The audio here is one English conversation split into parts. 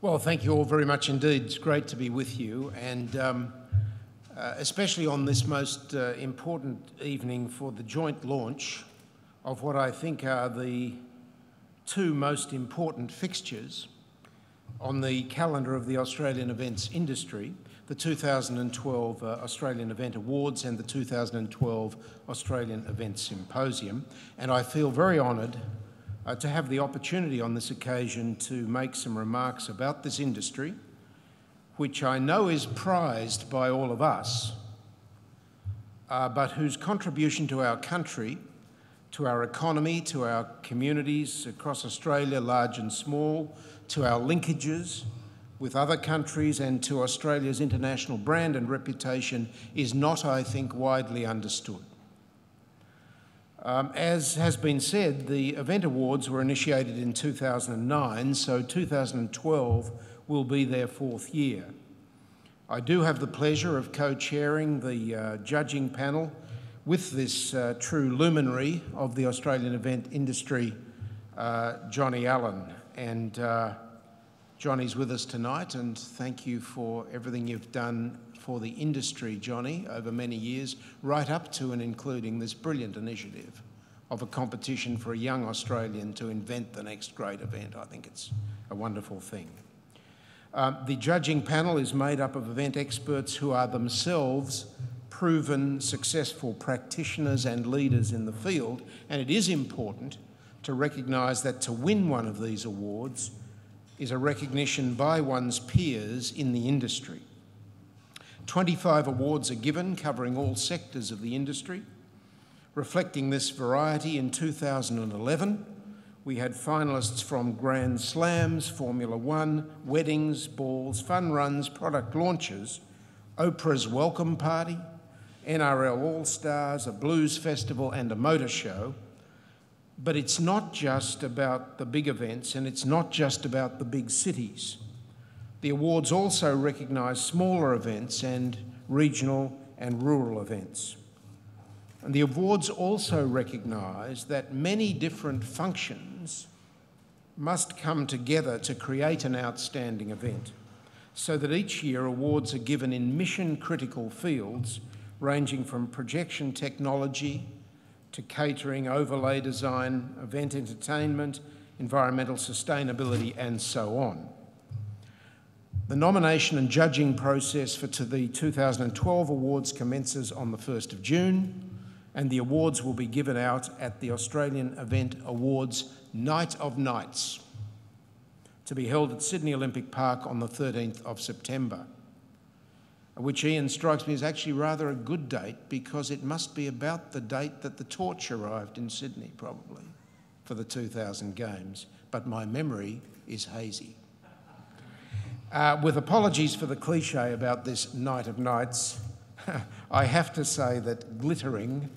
Well, thank you all very much indeed. It's great to be with you, and especially on this most important evening for the joint launch of what I think are the two most important fixtures on the calendar of the Australian events industry, the 2012 Australian Event Awards and the 2012 Australian Event Symposium. And I feel very honoured to have the opportunity on this occasion to make some remarks about this industry, which I know is prized by all of us, but whose contribution to our country, to our economy, to our communities across Australia, large and small, to our linkages with other countries and to Australia's international brand and reputation is not, I think, widely understood. As has been said, the Event Awards were initiated in 2009, so 2012 will be their fourth year. I do have the pleasure of co-chairing the judging panel with this true luminary of the Australian event industry, Johnny Allen. And Johnny's with us tonight, and thank you for everything you've done for the industry, Johnny, over many years, right up to and including this brilliant initiative of a competition for a young Australian to invent the next great event. I think it's a wonderful thing. The judging panel is made up of event experts who are themselves proven successful practitioners and leaders in the field, and it is important to recognise that to win one of these awards is a recognition by one's peers in the industry. 25 awards are given, covering all sectors of the industry. Reflecting this variety, in 2011, we had finalists from Grand Slams, Formula One, weddings, balls, fun runs, product launches, Oprah's welcome party, NRL All-Stars, a blues festival and a motor show. But it's not just about the big events, and it's not just about the big cities. The awards also recognise smaller events and regional and rural events. And the awards also recognise that many different functions must come together to create an outstanding event, so that each year awards are given in mission-critical fields ranging from projection technology to catering, overlay design, event entertainment, environmental sustainability, and so on. The nomination and judging process for the 2012 awards commences on the 1st of June, and the awards will be given out at the Australian Event Awards Night of Nights, to be held at Sydney Olympic Park on the 13th of September, which Ian strikes me as actually rather a good date because it must be about the date that the torch arrived in Sydney, probably, for the 2000 Games, but my memory is hazy. With apologies for the cliche about this Night of Nights, I have to say that glittering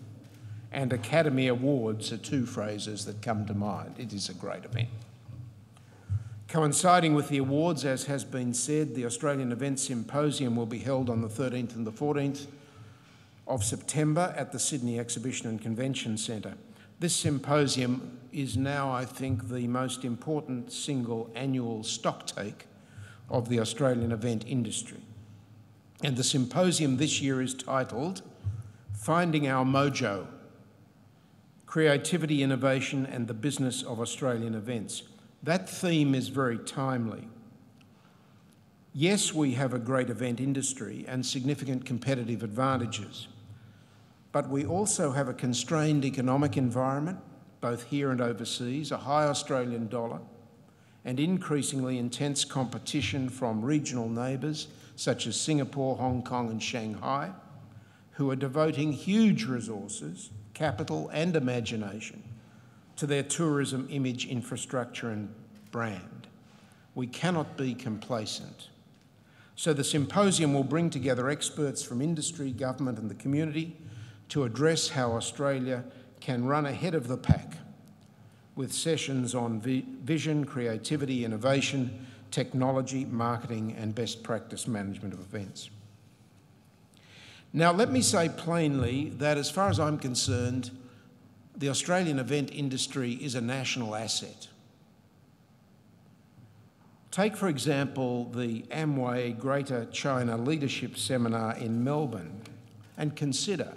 and Academy Awards are two phrases that come to mind. It is a great event. Coinciding with the awards, as has been said, the Australian Event Symposium will be held on the 13th and the 14th of September at the Sydney Exhibition and Convention Centre. This symposium is now, I think, the most important single annual stocktake of the Australian event industry. And the symposium this year is titled Finding Our Mojo: Creativity, Innovation and the Business of Australian Events. That theme is very timely. Yes, we have a great event industry and significant competitive advantages, but we also have a constrained economic environment, both here and overseas, a high Australian dollar, and increasingly intense competition from regional neighbours such as Singapore, Hong Kong and Shanghai, who are devoting huge resources, capital and imagination to their tourism image, infrastructure and brand. We cannot be complacent. So the symposium will bring together experts from industry, government and the community to address how Australia can run ahead of the pack, with sessions on vision, creativity, innovation, technology, marketing and best practice management of events. Now, let me say plainly that as far as I'm concerned, the Australian event industry is a national asset. Take, for example, the Amway Greater China Leadership Seminar in Melbourne and consider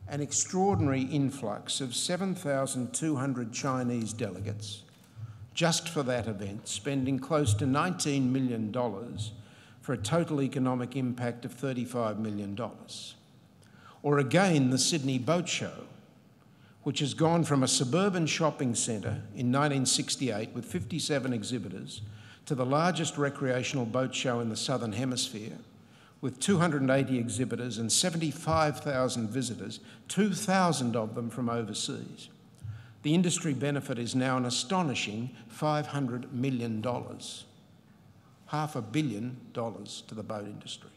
an extraordinary influx of 7,200 Chinese delegates just for that event, spending close to $19 million for a total economic impact of $35 million. Or again, the Sydney Boat Show, which has gone from a suburban shopping centre in 1968 with 57 exhibitors to the largest recreational boat show in the Southern Hemisphere, with 280 exhibitors and 75,000 visitors, 2,000 of them from overseas. The industry benefit is now an astonishing $500 million, $500 million to the boat industry.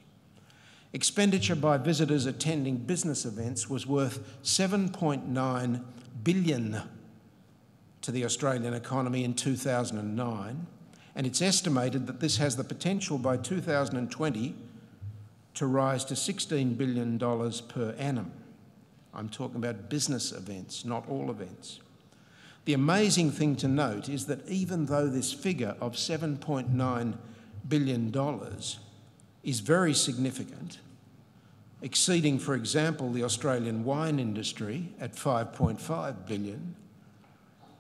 Expenditure by visitors attending business events was worth $7.9 billion to the Australian economy in 2009, and it's estimated that this has the potential by 2020 to rise to $16 billion per annum. I'm talking about business events, not all events. The amazing thing to note is that even though this figure of $7.9 billion is very significant, exceeding, for example, the Australian wine industry at $5.5 billion,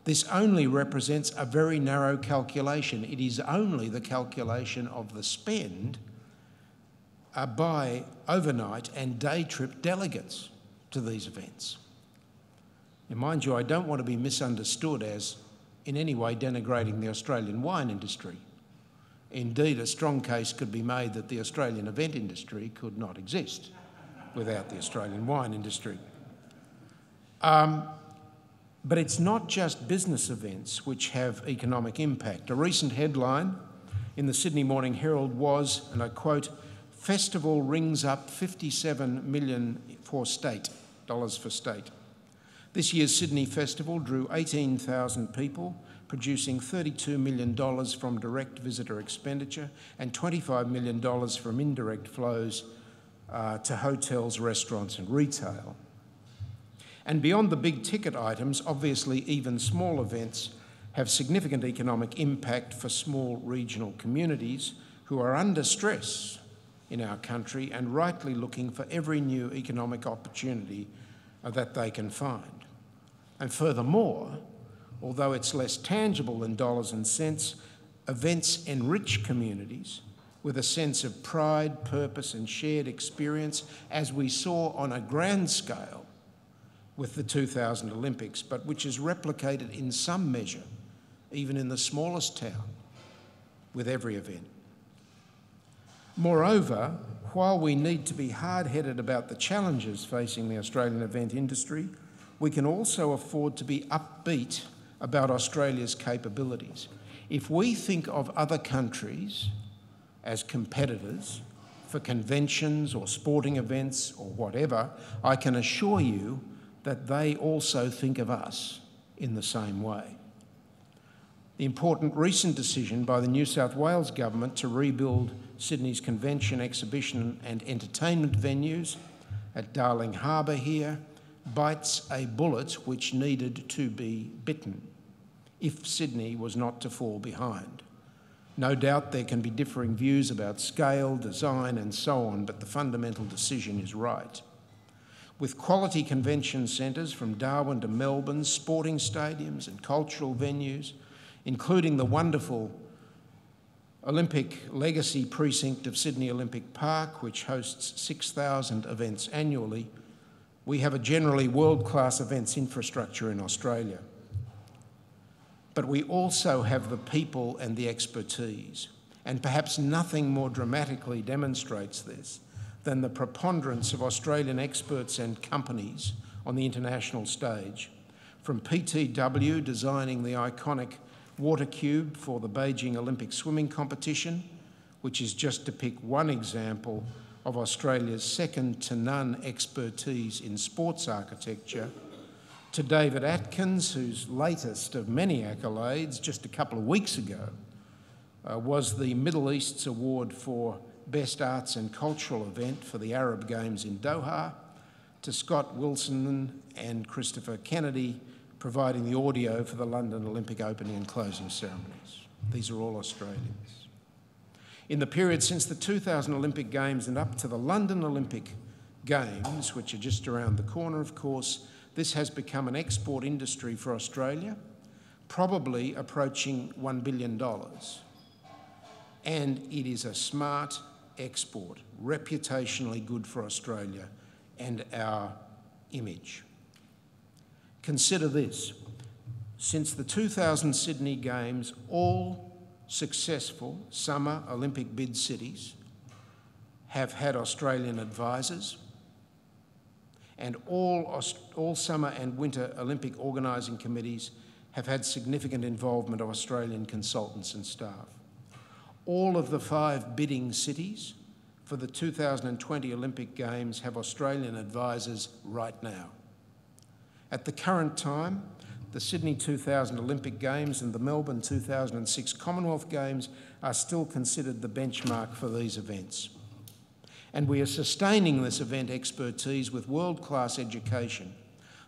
this only represents a very narrow calculation. It is only the calculation of the spend by overnight and day trip delegates to these events. And mind you, I don't want to be misunderstood as in any way denigrating the Australian wine industry. Indeed, a strong case could be made that the Australian event industry could not exist without the Australian wine industry. But it's not just business events which have economic impact. A recent headline in the Sydney Morning Herald was, and I quote, "Festival rings up $57 million for state." This year's Sydney Festival drew 18,000 people, producing $32 million from direct visitor expenditure and $25 million from indirect flows to hotels, restaurants and retail. And beyond the big ticket items, obviously even small events have significant economic impact for small regional communities who are under stress in our country and rightly looking for every new economic opportunity that they can find. And furthermore, although it's less tangible than dollars and cents, events enrich communities with a sense of pride, purpose and shared experience, as we saw on a grand scale with the 2000 Olympics, but which is replicated in some measure, even in the smallest town, with every event. Moreover, while we need to be hard-headed about the challenges facing the Australian event industry, we can also afford to be upbeat about Australia's capabilities. If we think of other countries as competitors for conventions or sporting events or whatever, I can assure you that they also think of us in the same way. The important recent decision by the New South Wales government to rebuild Sydney's convention, exhibition and entertainment venues at Darling Harbour here bites a bullet which needed to be bitten if Sydney was not to fall behind. No doubt there can be differing views about scale, design and so on, but the fundamental decision is right. With quality convention centres from Darwin to Melbourne, sporting stadiums and cultural venues, including the wonderful Olympic legacy precinct of Sydney Olympic Park, which hosts 6,000 events annually, we have a generally world-class events infrastructure in Australia. But we also have the people and the expertise, and perhaps nothing more dramatically demonstrates this than the preponderance of Australian experts and companies on the international stage, from PTW designing the iconic water cube for the Beijing Olympic swimming competition, which is just to pick one example of Australia's second-to-none expertise in sports architecture, to David Atkins, whose latest of many accolades just a couple of weeks ago was the Middle East's award for Best Arts and Cultural Event for the Arab Games in Doha, to Scott Wilson and Christopher Kennedy providing the audio for the London Olympic opening and closing ceremonies. These are all Australians. In the period since the 2000 Olympic Games and up to the London Olympic Games, which are just around the corner, of course, this has become an export industry for Australia, probably approaching $1 billion. And it is a smart export, reputationally good for Australia and our image. Consider this. Since the 2000 Sydney Games, all successful summer Olympic bid cities have had Australian advisors, and all summer and winter Olympic organising committees have had significant involvement of Australian consultants and staff. All of the 5 bidding cities for the 2020 Olympic Games have Australian advisors right now. At the current time, the Sydney 2000 Olympic Games and the Melbourne 2006 Commonwealth Games are still considered the benchmark for these events. And we are sustaining this event expertise with world-class education.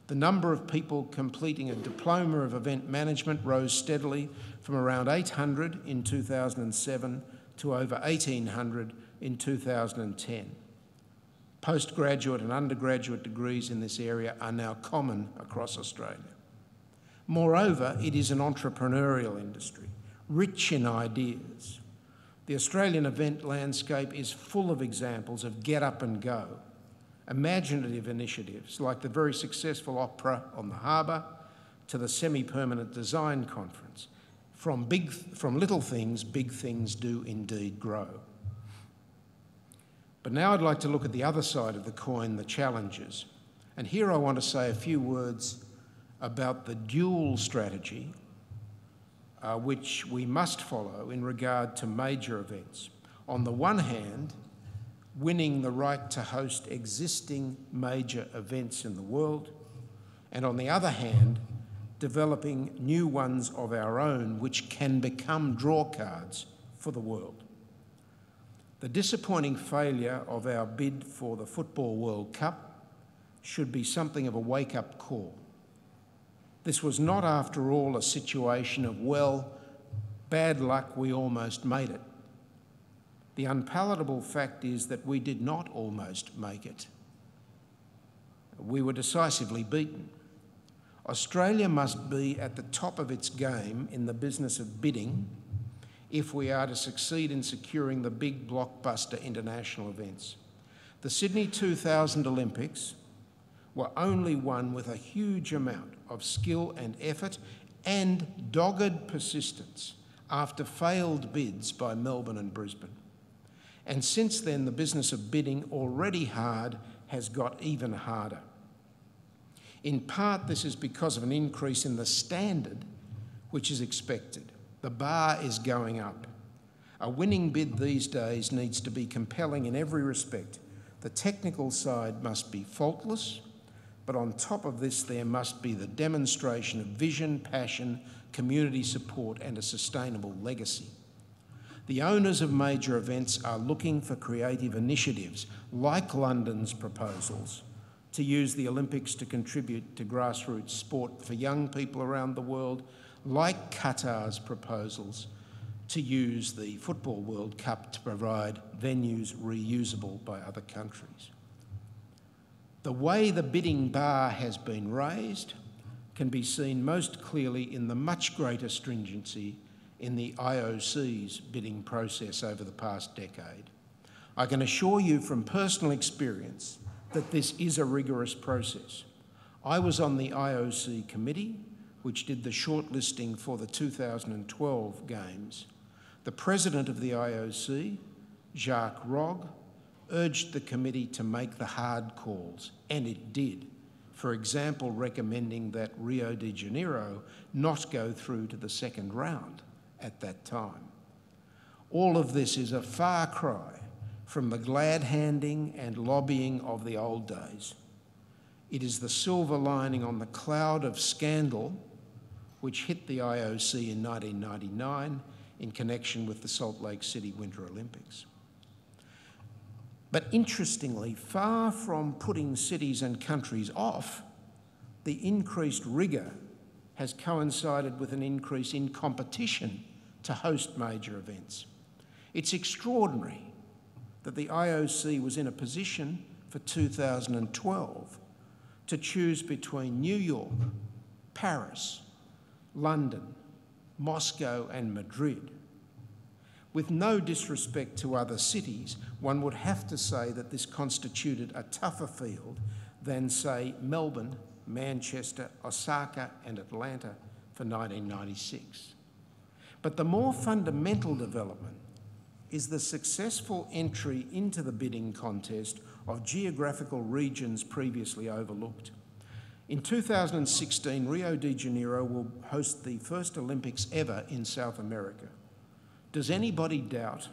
The number of people completing a diploma of event management rose steadily from around 800 in 2007 to over 1,800 in 2010. Postgraduate and undergraduate degrees in this area are now common across Australia. Moreover, it is an entrepreneurial industry, rich in ideas. The Australian event landscape is full of examples of get up and go, imaginative initiatives like the very successful opera on the harbour to the semi-permanent design conference. From little things, big things do indeed grow. But now I'd like to look at the other side of the coin, the challenges. And here I want to say a few words about the dual strategy which we must follow in regard to major events. On the one hand, winning the right to host existing major events in the world, and on the other hand, developing new ones of our own which can become draw cards for the world. The disappointing failure of our bid for the Football World Cup should be something of a wake-up call. This was not, after all, a situation of, well, bad luck, we almost made it. The unpalatable fact is that we did not almost make it. We were decisively beaten. Australia must be at the top of its game in the business of bidding if we are to succeed in securing the big blockbuster international events. The Sydney 2000 Olympics were only won with a huge amount of skill and effort and dogged persistence after failed bids by Melbourne and Brisbane. And since then, the business of bidding, already hard, has got even harder. In part, this is because of an increase in the standard which is expected. The bar is going up. A winning bid these days needs to be compelling in every respect. The technical side must be faultless, but on top of this, there must be the demonstration of vision, passion, community support, and a sustainable legacy. The owners of major events are looking for creative initiatives, like London's proposals, to use the Olympics to contribute to grassroots sport for young people around the world, like Qatar's proposals to use the Football World Cup to provide venues reusable by other countries. The way the bidding bar has been raised can be seen most clearly in the much greater stringency in the IOC's bidding process over the past decade. I can assure you from personal experience that this is a rigorous process. I was on the IOC committee, which did the shortlisting for the 2012 Games. The president of the IOC, Jacques Rogge, urged the committee to make the hard calls, and it did. For example, recommending that Rio de Janeiro not go through to the second round at that time. All of this is a far cry from the glad-handing and lobbying of the old days. It is the silver lining on the cloud of scandal which hit the IOC in 1999 in connection with the Salt Lake City Winter Olympics. But interestingly, far from putting cities and countries off, the increased rigour has coincided with an increase in competition to host major events. It's extraordinary that the IOC was in a position for 2012 to choose between New York, Paris, London, Moscow and Madrid. With no disrespect to other cities, one would have to say that this constituted a tougher field than, say, Melbourne, Manchester, Osaka and Atlanta for 1996. But the more fundamental development is the successful entry into the bidding contest of geographical regions previously overlooked. In 2016, Rio de Janeiro will host the first Olympics ever in South America. Does anybody doubt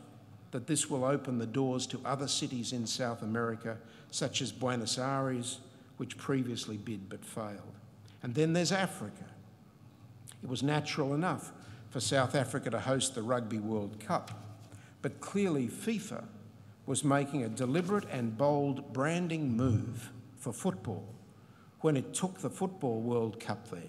that this will open the doors to other cities in South America, such as Buenos Aires, which previously bid but failed? And then there's Africa. It was natural enough for South Africa to host the Rugby World Cup, but clearly FIFA was making a deliberate and bold branding move for football when it took the Football World Cup there.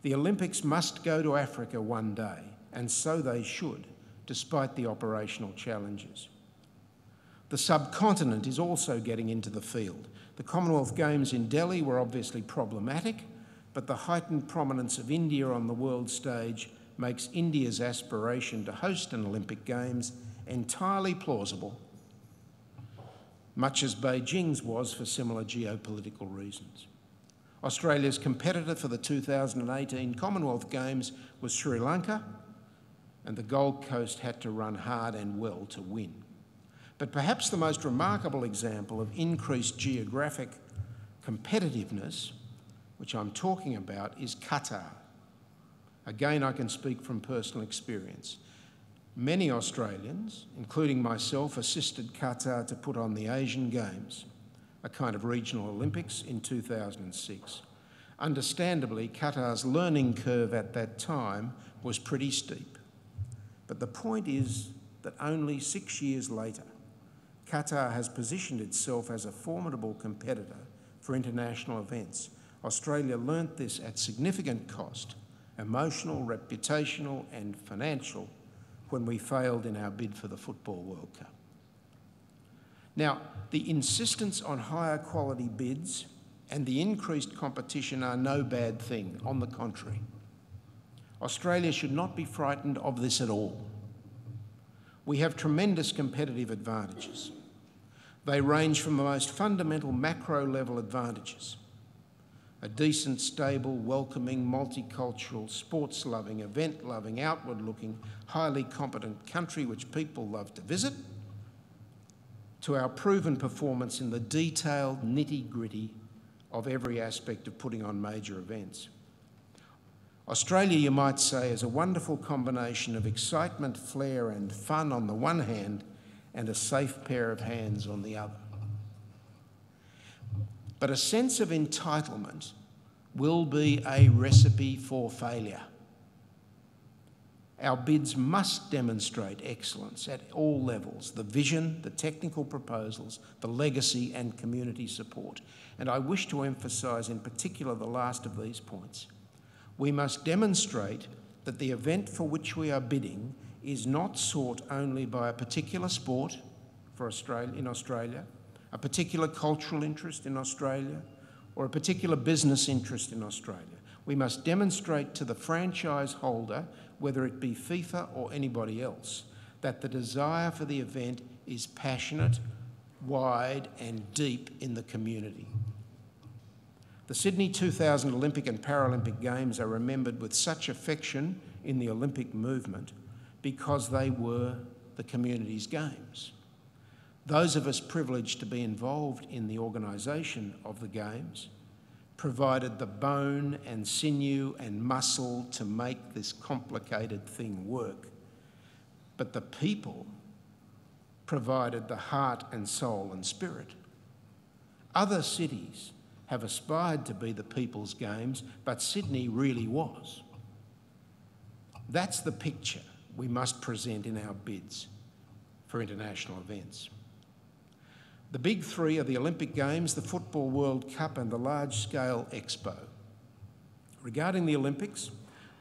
The Olympics must go to Africa one day, and so they should, despite the operational challenges. The subcontinent is also getting into the field. The Commonwealth Games in Delhi were obviously problematic, but the heightened prominence of India on the world stage makes India's aspiration to host an Olympic Games entirely plausible, much as Beijing's was for similar geopolitical reasons. Australia's competitor for the 2018 Commonwealth Games was Sri Lanka, and the Gold Coast had to run hard and well to win. But perhaps the most remarkable example of increased geographic competitiveness, which I'm talking about, is Qatar. Again, I can speak from personal experience. Many Australians, including myself, assisted Qatar to put on the Asian Games, a kind of regional Olympics, in 2006. Understandably, Qatar's learning curve at that time was pretty steep. But the point is that only 6 years later, Qatar has positioned itself as a formidable competitor for international events. Australia learnt this at significant cost, emotional, reputational and financial, when we failed in our bid for the Football World Cup. Now, the insistence on higher quality bids and the increased competition are no bad thing, on the contrary. Australia should not be frightened of this at all. We have tremendous competitive advantages. They range from the most fundamental macro-level advantages: a decent, stable, welcoming, multicultural, sports-loving, event-loving, outward-looking, highly competent country which people love to visit, to our proven performance in the detailed nitty-gritty of every aspect of putting on major events. Australia, you might say, is a wonderful combination of excitement, flair and fun on the one hand and a safe pair of hands on the other. But a sense of entitlement will be a recipe for failure. Our bids must demonstrate excellence at all levels: the vision, the technical proposals, the legacy and community support. And I wish to emphasise in particular the last of these points. We must demonstrate that the event for which we are bidding is not sought only by a particular sport in Australia, a particular cultural interest in Australia, or a particular business interest in Australia. We must demonstrate to the franchise holder, whether it be FIFA or anybody else, that the desire for the event is passionate, wide and deep in the community. The Sydney 2000 Olympic and Paralympic Games are remembered with such affection in the Olympic movement because they were the community's games. Those of us privileged to be involved in the organisation of the Games provided the bone and sinew and muscle to make this complicated thing work. But the people provided the heart and soul and spirit. Other cities have aspired to be the people's games, but Sydney really was. That's the picture we must present in our bids for international events. The big three are the Olympic Games, the Football World Cup and the large-scale Expo. Regarding the Olympics,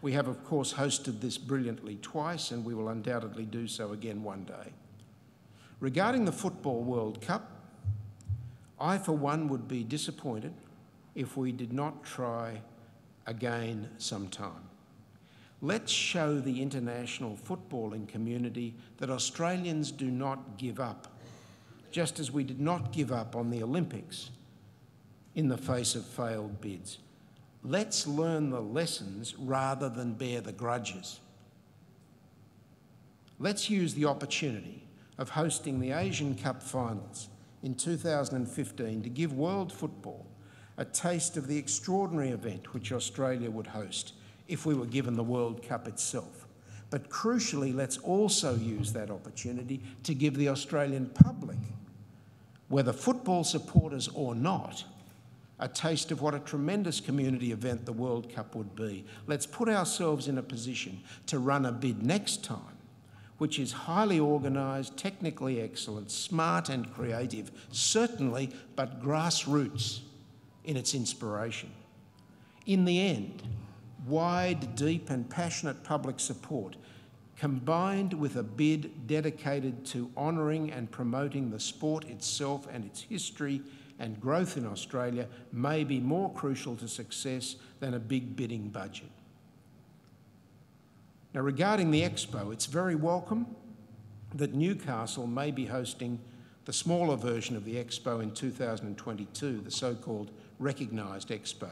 We have, of course, hosted this brilliantly twice, and we will undoubtedly do so again one day. Regarding the Football World Cup, I, for one, would be disappointed if we did not try again sometime. Let's show the international footballing community that Australians do not give up, just as we did not give up on the Olympics in the face of failed bids. Let's learn the lessons rather than bear the grudges. Let's use the opportunity of hosting the Asian Cup finals in 2015 to give world football a taste of the extraordinary event which Australia would host if we were given the World Cup itself. But crucially, let's also use that opportunity to give the Australian public, whether football supporters or not, a taste of what a tremendous community event the World Cup would be. Let's put ourselves in a position to run a bid next time, which is highly organised, technically excellent, smart and creative, certainly, but grassroots in its inspiration. In the end, wide, deep and passionate public support, combined with a bid dedicated to honouring and promoting the sport itself and its history and growth in Australia, may be more crucial to success than a big bidding budget. Now, regarding the Expo, it's very welcome that Newcastle may be hosting the smaller version of the Expo in 2022, the so-called recognised Expo.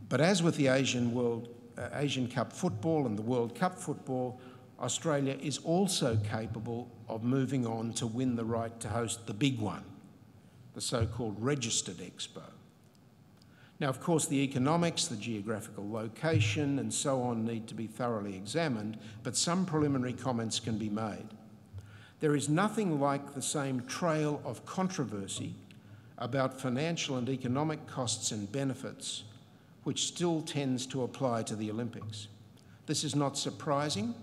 But as with the Asian Cup football and the World Cup football, Australia is also capable of moving on to win the right to host the big one, the so-called registered Expo. Now, of course, the economics, the geographical location and so on need to be thoroughly examined, but some preliminary comments can be made. There is nothing like the same trail of controversy about financial and economic costs and benefits which still tends to apply to the Olympics. This is not surprising,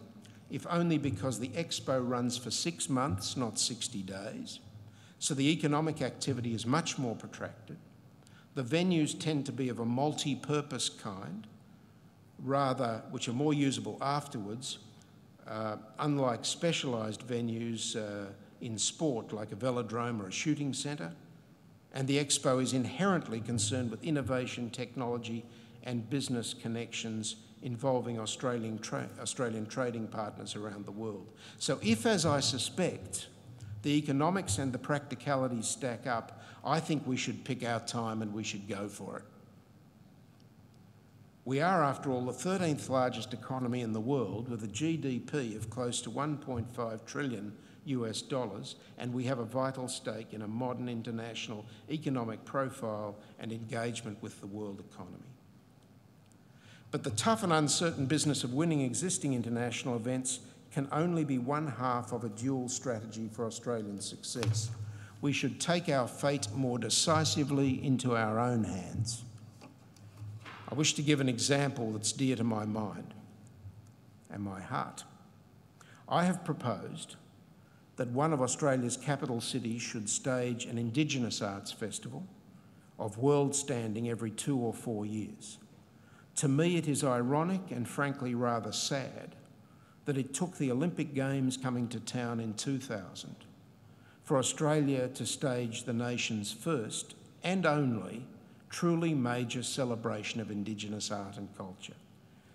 if only because the Expo runs for 6 months, not 60 days, so the economic activity is much more protracted. The venues tend to be of a multi-purpose kind, which are more usable afterwards, unlike specialised venues in sport like a velodrome or a shooting centre. And the Expo is inherently concerned with innovation, technology and business connections involving Australian trading partners around the world. So if, as I suspect, the economics and the practicalities stack up, I think we should pick our time and we should go for it. We are, after all, the 13th largest economy in the world with a GDP of close to 1.5 trillion US dollars, and we have a vital stake in a modern international economic profile and engagement with the world economy. But the tough and uncertain business of winning existing international events can only be one half of a dual strategy for Australian success. We should take our fate more decisively into our own hands. I wish to give an example that's dear to my mind and my heart. I have proposed that one of Australia's capital cities should stage an Indigenous arts festival of world standing every 2 or 4 years. To me, it is ironic and frankly rather sad that it took the Olympic Games coming to town in 2000 for Australia to stage the nation's first and only truly major celebration of Indigenous art and culture,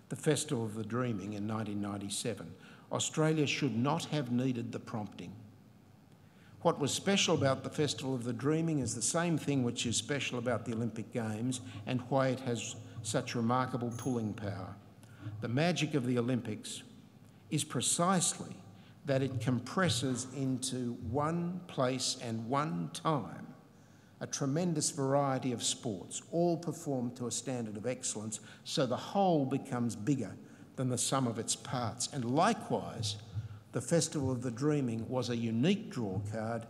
the Festival of the Dreaming in 1997. Australia should not have needed the prompting. What was special about the Festival of the Dreaming is the same thing which is special about the Olympic Games and why it has such remarkable pulling power. The magic of the Olympics is precisely that it compresses into one place and one time a tremendous variety of sports, all performed to a standard of excellence, so the whole becomes bigger than the sum of its parts. And likewise, the Festival of the Dreaming was a unique draw card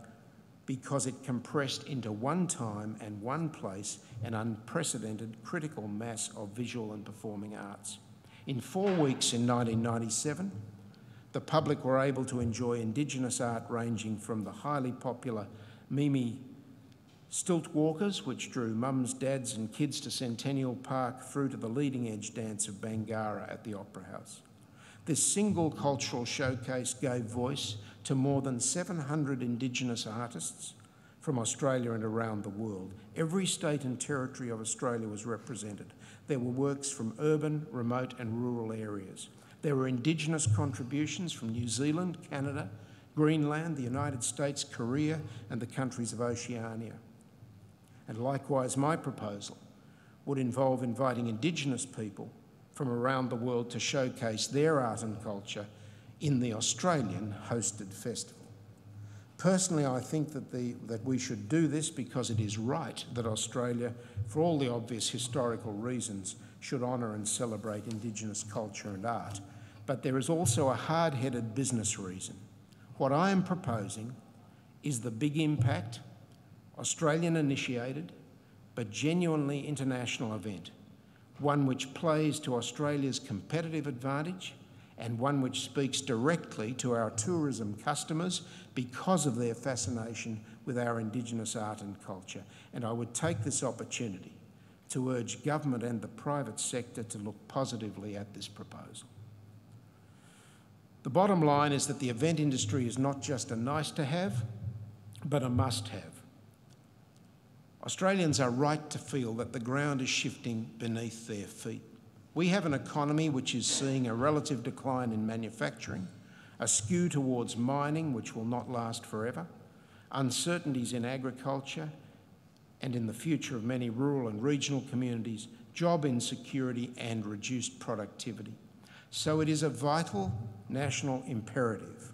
because it compressed into one time and one place an unprecedented critical mass of visual and performing arts. In 4 weeks in 1997, the public were able to enjoy Indigenous art ranging from the highly popular Mimi Stilt walkers, which drew mums, dads and kids to Centennial Park, through to the leading edge dance of Bangara at the Opera House. This single cultural showcase gave voice to more than 700 Indigenous artists from Australia and around the world. Every state and territory of Australia was represented. There were works from urban, remote and rural areas. There were Indigenous contributions from New Zealand, Canada, Greenland, the United States, Korea and the countries of Oceania. And likewise, my proposal would involve inviting Indigenous people from around the world to showcase their art and culture in the Australian hosted festival. Personally, I think that we should do this because it is right that Australia, for all the obvious historical reasons, should honour and celebrate Indigenous culture and art. But there is also a hard-headed business reason. What I am proposing is the big impact, Australian-initiated, but genuinely international event, one which plays to Australia's competitive advantage and one which speaks directly to our tourism customers because of their fascination with our Indigenous art and culture. And I would take this opportunity to urge government and the private sector to look positively at this proposal. The bottom line is that the event industry is not just a nice to have, but a must have. Australians are right to feel that the ground is shifting beneath their feet. We have an economy which is seeing a relative decline in manufacturing, a skew towards mining which will not last forever, uncertainties in agriculture and in the future of many rural and regional communities, job insecurity and reduced productivity. So it is a vital national imperative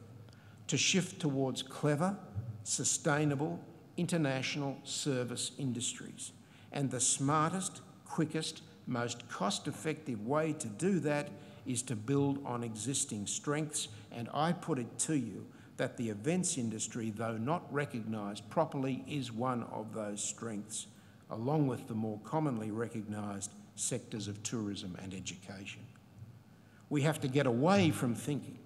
to shift towards clever, sustainable, international service industries. And the smartest, quickest, most cost-effective way to do that is to build on existing strengths. And I put it to you that the events industry, though not recognised properly, is one of those strengths, along with the more commonly recognised sectors of tourism and education. We have to get away from thinking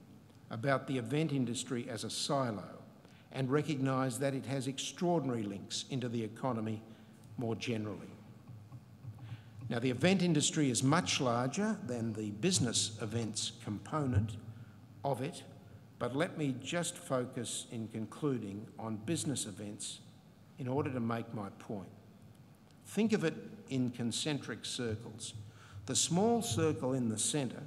about the event industry as a silo and recognise that it has extraordinary links into the economy more generally. Now, the event industry is much larger than the business events component of it, but let me just focus in concluding on business events in order to make my point. Think of it in concentric circles. The small circle in the centre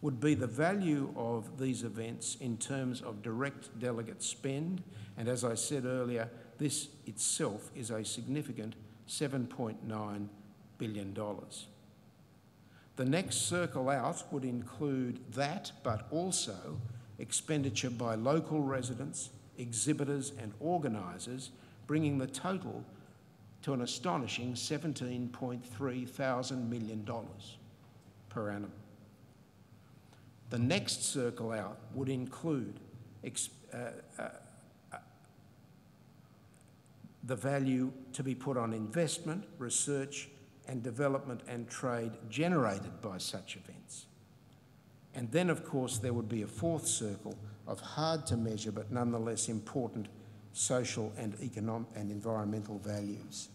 would be the value of these events in terms of direct delegate spend, and as I said earlier, this itself is a significant $7.9 billion. The next circle out would include that, but also expenditure by local residents, exhibitors and organisers, bringing the total to an astonishing $17.3 million per annum. The next circle out would include the value to be put on investment, research and development and trade generated by such events. And then, of course, there would be a fourth circle of hard to measure but nonetheless important social and economic and environmental values.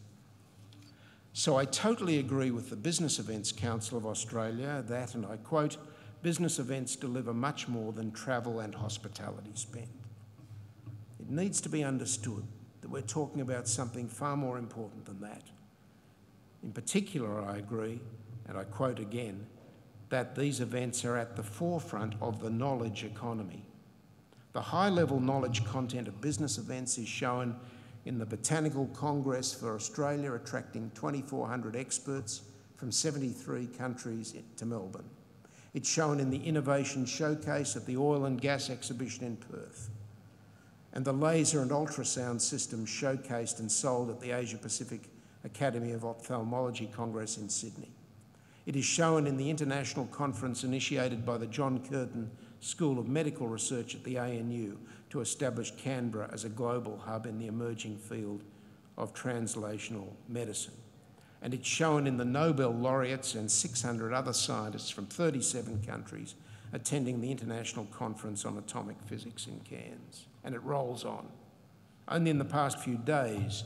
So I totally agree with the Business Events Council of Australia that, and I quote, "Business events deliver much more than travel and hospitality spend." It needs to be understood that we're talking about something far more important than that. In particular, I agree, and I quote again, that these events are at the forefront of the knowledge economy. The high-level knowledge content of business events is shown in the Botanical Congress for Australia, attracting 2,400 experts from 73 countries to Melbourne. It's shown in the Innovation Showcase at the Oil and Gas Exhibition in Perth, and the laser and ultrasound systems showcased and sold at the Asia Pacific Academy of Ophthalmology Congress in Sydney. It is shown in the international conference initiated by the John Curtin School of Medical Research at the ANU to establish Canberra as a global hub in the emerging field of translational medicine. And it's shown in the Nobel laureates and 600 other scientists from 37 countries attending the International Conference on Atomic Physics in Cairns. And it rolls on. Only in the past few days,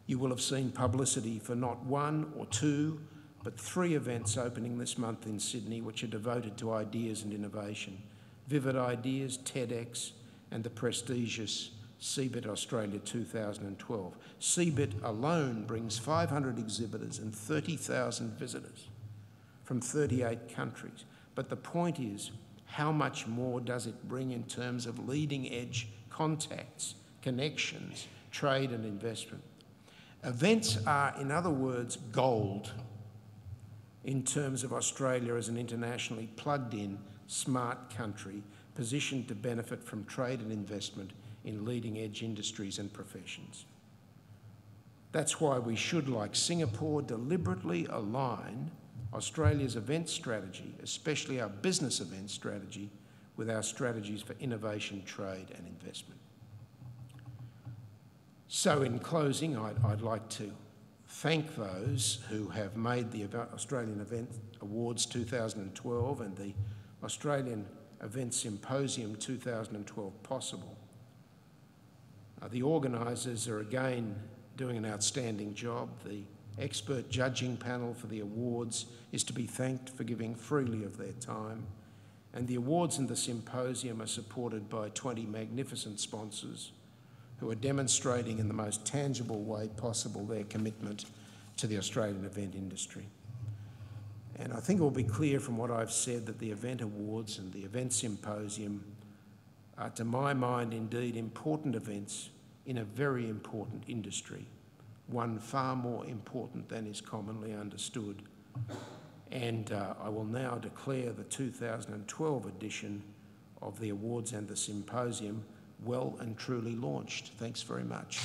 You will have seen publicity for not one or two, but 3 events opening this month in Sydney, which are devoted to ideas and innovation. Vivid Ideas, TEDx, and the prestigious CeBIT Australia 2012. CeBIT alone brings 500 exhibitors and 30,000 visitors from 38 countries. But the point is, how much more does it bring in terms of leading edge contacts, connections, trade and investment? Events are, in other words, gold in terms of Australia as an internationally plugged-in, smart country positioned to benefit from trade and investment in leading-edge industries and professions. That's why we should, like Singapore, deliberately align Australia's event strategy, especially our business event strategy, with our strategies for innovation, trade and investment. So in closing, I'd like to thank those who have made the Australian Event Awards 2012 and the Australian Event Symposium 2012 possible. The organisers are again doing an outstanding job. The expert judging panel for the awards is to be thanked for giving freely of their time, and the awards and the symposium are supported by 20 magnificent sponsors who are demonstrating in the most tangible way possible their commitment to the Australian event industry. And I think it will be clear from what I've said that the Event Awards and the Event Symposium are, to my mind, indeed important events in a very important industry, one far more important than is commonly understood. And I will now declare the 2012 edition of the Awards and the Symposium well and truly launched. Thanks very much.